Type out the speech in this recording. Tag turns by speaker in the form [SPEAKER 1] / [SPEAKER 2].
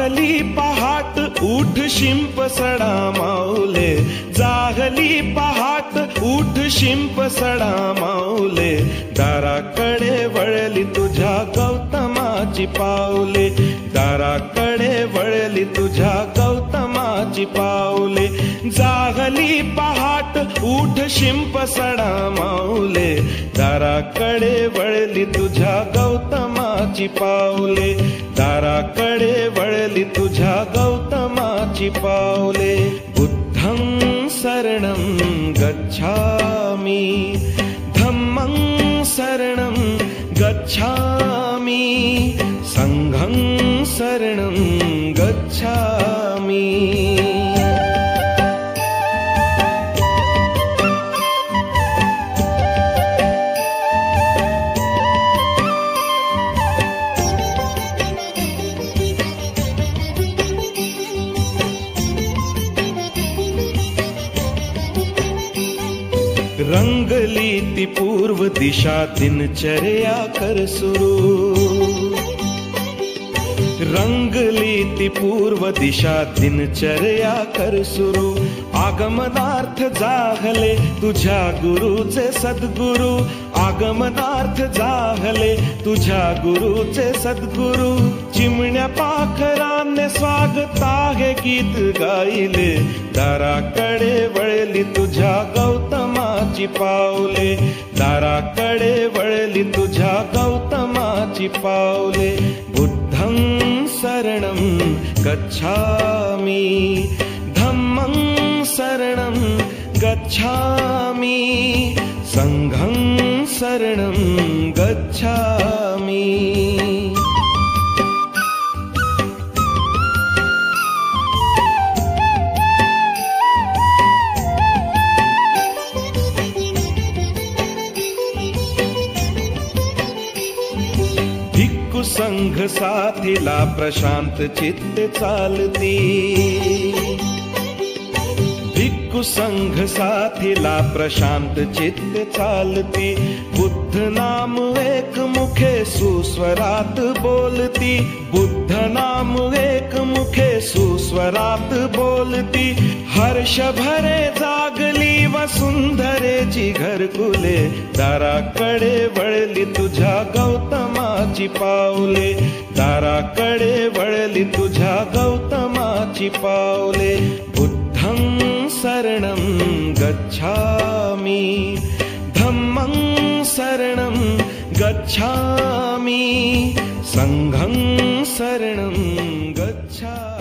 [SPEAKER 1] जाहली पहाट उठ शिंप सडा माऊले, जाहली पहाट उठ शिंप सडा माऊले, दाराकडे वळली तुझ्या गौतमाची पाऊले, दाराकडे वळली तुझ्या गौतमाची पाऊले, जाहली पहाट उठ शिंप सडा माऊले, दाराकडे वळली तुझ्या गौतमाची पाऊले, दाराकडे वळली तुझ्या गौतमाची पाऊले. बुद्धं शरणं गच्छामि, धम्मं शरणं गच्छामि, संघं शरणं गच्छामि. रंगली ती पूर्व दिशा दिनचर्या कर सुरू, रंगली ती पूर्व दिशा दिनचर्या कर सुरू, आगमनार्थ जाहले तुझ्या गुरुचे सद्गुरु, आगमनार्थ जाहले तुझ्या गुरुचे सद्गुरु, चिमण्या पाखराने स्वागता हे गीत गायले, दाराकडे वळली तुझ्या गौतमाची पाऊले, दाराकडे वळली तुझ्या गौतमाची पाऊले. बुद्धं शरणं गच्छामि, धम्मं शरणं गच्छामि, संघं शरणं गच्छामि. भिक्खू संघ साथीला प्रशांत चित्ते चालती, भिक्खू संघ साथीला प्रशांत चित्ते चालती, बुद्ध नाम एक मुखे सुस्वरात बोलती, बुद्ध नाम एक मुखे सुस्वरात बोलती, हर्ष भरे जागली वसुंधरेची घरकुले, दाराकडे वळली तुझ्या गौतमाची पाऊले, दाराकडे वळली तुझ्या गौतमाची पाऊले. बुद्धं शरणं गच्छामि, धम्मं शरणं गच्छामि, संघं शरणं गच्छामि.